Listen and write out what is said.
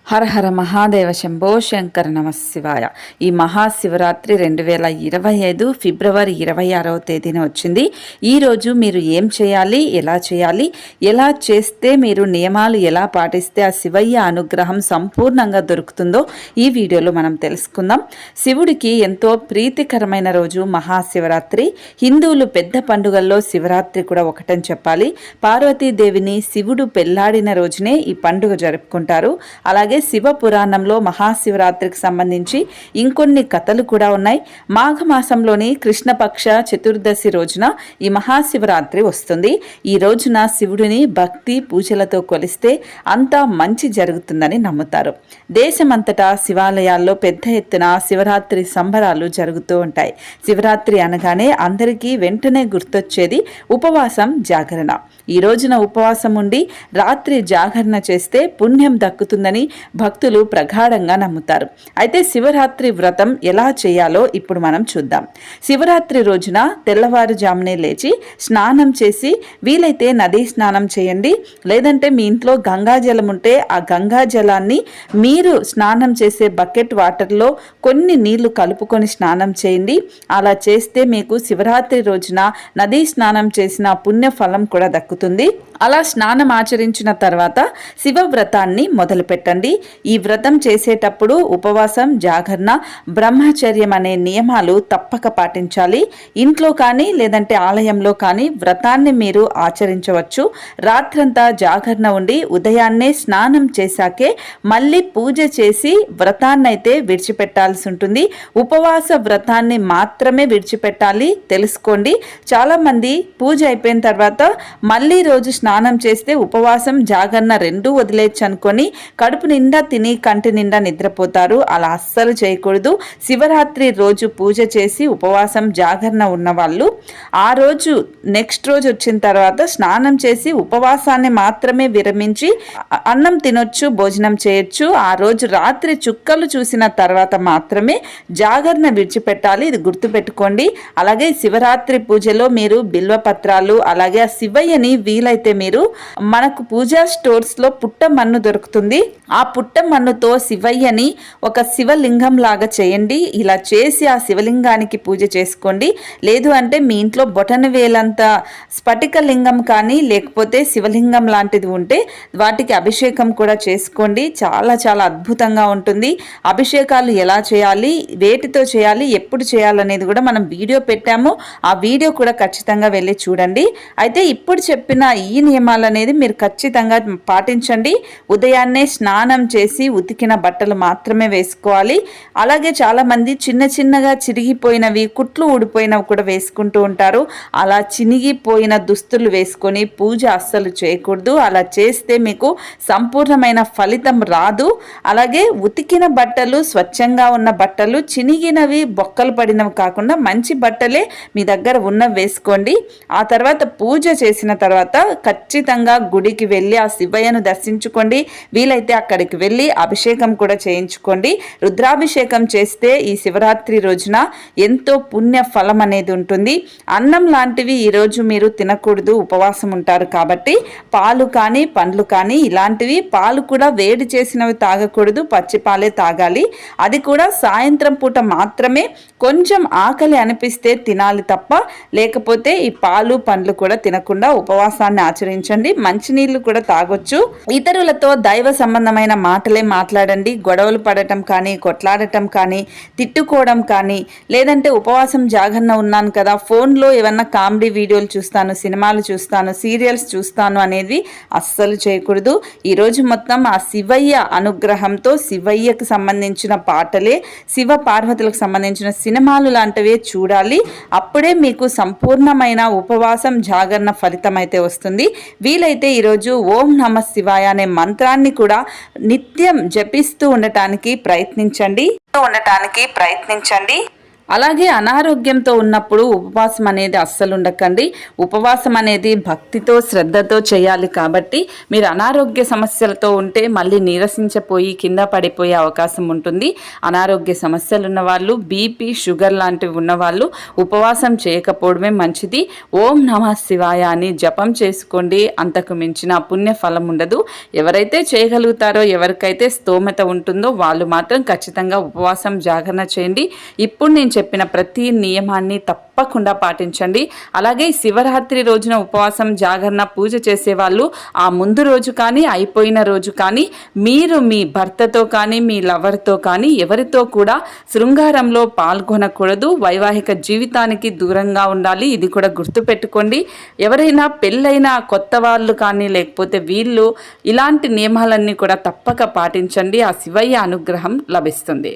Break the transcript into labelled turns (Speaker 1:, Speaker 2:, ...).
Speaker 1: హర హర మహాదేవ శంభో శంకర నమ శివాయ. ఈ మహాశివరాత్రి 2025 ఫిబ్రవరి 26వ తేదీన వచ్చింది. ఈరోజు మీరు ఏం చేయాలి, ఎలా చేస్తే మీరు నియమాలు ఎలా పాటిస్తే ఆ శివయ్య అనుగ్రహం సంపూర్ణంగా దొరుకుతుందో ఈ వీడియోలో మనం తెలుసుకుందాం. శివుడికి ఎంతో ప్రీతికరమైన రోజు మహాశివరాత్రి. హిందువులు పెద్ద పండుగల్లో శివరాత్రి కూడా ఒకటని చెప్పాలి. పార్వతీదేవిని శివుడు పెళ్లాడిన రోజునే ఈ పండుగ జరుపుకుంటారు. అలాగే శివ పురాణంలో మహాశివరాత్రికి సంబంధించి ఇంకొన్ని కథలు కూడా ఉన్నాయి. మాఘమాసంలోని కృష్ణపక్ష చతుర్దశి రోజున ఈ మహాశివరాత్రి వస్తుంది. ఈ రోజున శివుడిని భక్తి పూజలతో కొలిస్తే అంతా మంచి జరుగుతుందని నమ్ముతారు. దేశమంతటా శివాలయాల్లో పెద్ద ఎత్తున శివరాత్రి సంబరాలు జరుగుతూ ఉంటాయి. శివరాత్రి అనగానే అందరికీ వెంటనే గుర్తొచ్చేది ఉపవాసం, జాగరణ. ఈ రోజున ఉపవాసం ఉండి రాత్రి జాగరణ చేస్తే పుణ్యం దక్కుతుందని భక్తులు ప్రగాఢంగా నమ్ముతారు. అయితే శివరాత్రి వ్రతం ఎలా చేయాలో ఇప్పుడు మనం చూద్దాం. శివరాత్రి రోజున తెల్లవారుజామునే లేచి స్నానం చేసి, వీలైతే నదీ స్నానం చేయండి. లేదంటే మీ ఇంట్లో గంగాజలం ఉంటే ఆ గంగాజలాన్ని మీరు స్నానం చేసే బకెట్ వాటర్లో కొన్ని నీళ్లు కలుపుకొని స్నానం చేయండి. అలా చేస్తే మీకు శివరాత్రి రోజున నదీ స్నానం చేసిన పుణ్య ఫలం కూడా దక్కుతుంది. అలా స్నానం ఆచరించిన తర్వాత శివవ్రతాన్ని మొదలు పెట్టండి. ఈ వ్రతం చేసేటప్పుడు ఉపవాసం, జాగరణ, బ్రహ్మచర్యం అనే నియమాలు తప్పక పాటించాలి. ఇంట్లో కానీ లేదంటే ఆలయంలో కానీ వ్రతాన్ని మీరు ఆచరించవచ్చు. రాత్రంతా జాగరణ ఉండి ఉదయాన్నే స్నానం చేశాకే మళ్ళీ పూజ చేసి వ్రతాన్ని అయితే విడిచిపెట్టాల్సి ఉంటుంది. ఉపవాస వ్రతాన్ని మాత్రమే విడిచిపెట్టాలి, తెలుసుకోండి. చాలామంది పూజ అయిపోయిన తర్వాత మళ్ళీ రోజు స్నానం చేస్తే ఉపవాసం, జాగరణ రెండూ వదిలేచ్చు అనుకొని కడుపు నిండా తిని కంటి నిండా నిద్రపోతారు. అలా అస్సలు చేయకూడదు. శివరాత్రి రోజు పూజ చేసి ఉపవాసం, జాగరణ ఉన్న వాళ్ళు ఆ రోజు నెక్స్ట్ రోజు వచ్చిన తర్వాత స్నానం చేసి ఉపవాసాన్ని మాత్రమే విరమించి అన్నం తినొచ్చు, భోజనం చేయొచ్చు. ఆ రోజు రాత్రి చుక్కలు చూసిన తర్వాత మాత్రమే జాగరణ విడిచిపెట్టాలి. ఇది గుర్తుపెట్టుకోండి. అలాగే శివరాత్రి పూజలో మీరు బిల్వపత్రాలు, అలాగే ఆ శివయ్యని వీలైతే మీరు మనకు పూజా స్టోర్స్ లో పుట్ట మన్ను దొరుకుతుంది. ఆ పుట్ట మన్నుతో శివయ్యని ఒక శివలింగం లాగా చేయండి. ఇలా చేసి ఆ శివలింగానికి పూజ చేసుకోండి. లేదు అంటే మీ ఇంట్లో బొటన వేలంత స్ఫటిక లింగం కానీ లేకపోతే శివలింగం లాంటిది ఉంటే వాటికి అభిషేకం కూడా చేసుకోండి. చాలా చాలా అద్భుతంగా ఉంటుంది. అభిషేకాలు ఎలా చేయాలి, వేటితో చేయాలి, ఎప్పుడు చేయాలనేది కూడా మనం వీడియో పెట్టాము. ఆ వీడియో కూడా ఖచ్చితంగా వెళ్ళి చూడండి. అయితే ఇప్పుడు చెప్పిన ఈ నియమాలు అనేది మీరు ఖచ్చితంగా పాటించండి. ఉదయాన్నే స్నానం చేసి ఉతికిన బట్టలు మాత్రమే వేసుకోవాలి. అలాగే చాలామంది చిన్న చిన్నగా చిరిగిపోయినవి, కుట్లు ఊడిపోయినవి కూడా వేసుకుంటూ ఉంటారు. అలా చినిగిపోయిన దుస్తులు వేసుకొని పూజ అస్సలు చేయకూడదు. అలా చేస్తే మీకు సంపూర్ణమైన ఫలితం రాదు. అలాగే ఉతికిన బట్టలు, స్వచ్ఛంగా ఉన్న బట్టలు, చినిగినవి, బొక్కలు పడినవి కాకుండా మంచి బట్టలే మీ దగ్గర ఉన్నవి వేసుకోండి. ఆ తర్వాత పూజ చేసిన తర్వాత ఖచ్చితంగా గుడికి వెళ్ళి ఆ శివయ్యను దర్శించుకోండి. వీలైతే అక్కడికి వెళ్ళి అభిషేకం కూడా చేయించుకోండి. రుద్రాభిషేకం చేస్తే ఈ శివరాత్రి రోజున ఎంతో పుణ్య ఫలం అనేది ఉంటుంది. అన్నం లాంటివి ఈరోజు మీరు తినకూడదు, ఉపవాసం ఉంటారు కాబట్టి. పాలు కానీ పండ్లు కానీ ఇలాంటివి, పాలు కూడా వేడి చేసినవి తాగకూడదు, పచ్చి పాలే తాగాలి. అది కూడా సాయంత్రం పూట మాత్రమే. కొంచెం ఆకలి అనిపిస్తే తినాలి తప్ప, లేకపోతే ఈ పాలు పండ్లు కూడా తినకుండా ఉపవాసాన్ని ఆచరించండి. మంచినీళ్లు కూడా తాగొచ్చు. ఇతరులతో దైవ సంబంధమైన మాటలే మాట్లాడండి. గొడవలు పడటం కానీ, కొట్లాడటం కానీ, తిట్టుకోవడం కానీ, లేదంటే ఉపవాసం జాగరణ ఉన్నాను కదా, ఫోన్లో ఏమన్నా కామెడీ వీడియోలు చూస్తాను, సినిమాలు చూస్తాను, సీరియల్స్ చూస్తాను అనేది అస్సలు చేయకూడదు. ఈరోజు మొత్తం ఆ శివయ్య అనుగ్రహంతో శివయ్యకు సంబంధించిన పాటలే, శివ పార్వతులకు సంబంధించిన సినిమాలు లాంటివే చూడాలి. అప్పుడే మీకు సంపూర్ణమైన ఉపవాసం, జాగరణ ఫలితం అయితే వస్తుంది. వీలైతే ఈరోజు ఓం నమ శివాయ అనే మంత్రాన్ని కూడా నిత్యం జపిస్తూ ఉండటానికి ప్రయత్నించండి. అలాగే అనారోగ్యంతో ఉన్నప్పుడు ఉపవాసం అనేది అస్సలు ఉండకండి. ఉపవాసం అనేది భక్తితో శ్రద్ధతో చేయాలి కాబట్టి మీరు అనారోగ్య సమస్యలతో ఉంటే మళ్ళీ నీరసించిపోయి కింద పడిపోయే అవకాశం ఉంటుంది. అనారోగ్య సమస్యలు ఉన్నవాళ్ళు, బీపీ షుగర్ లాంటివి ఉన్నవాళ్ళు ఉపవాసం చేయకపోవడమే మంచిది. ఓం నమః శివాయ అని జపం చేసుకోండి. అంతకు మించిన పుణ్య ఫలం ఉండదు. ఎవరైతే చేయగలుగుతారో, ఎవరికైతే స్తోమత ఉంటుందో వాళ్ళు మాత్రం ఖచ్చితంగా ఉపవాసం జాగరణ చేయండి. ఇప్పుడు నేను చెప్పిన ప్రతి నియమాన్ని తప్పకుండా పాటించండి. అలాగే శివరాత్రి రోజున ఉపవాసం జాగరణ పూజ చేసేవాళ్ళు ఆ ముందు రోజు కానీ అయిపోయిన రోజు కానీ మీరు మీ భర్తతో కానీ మీ లవర్తో కానీ ఎవరితో కూడా శృంగారంలో పాల్గొనకూడదు. వైవాహిక జీవితానికి దూరంగా ఉండాలి. ఇది కూడా గుర్తుపెట్టుకోండి. ఎవరైనా పెళ్ళైన కొత్త వాళ్ళు కానీ లేకపోతే వీళ్ళు ఇలాంటి నియమాలన్నీ కూడా తప్పక పాటించండి. ఆ శివయ్య అనుగ్రహం లభిస్తుంది.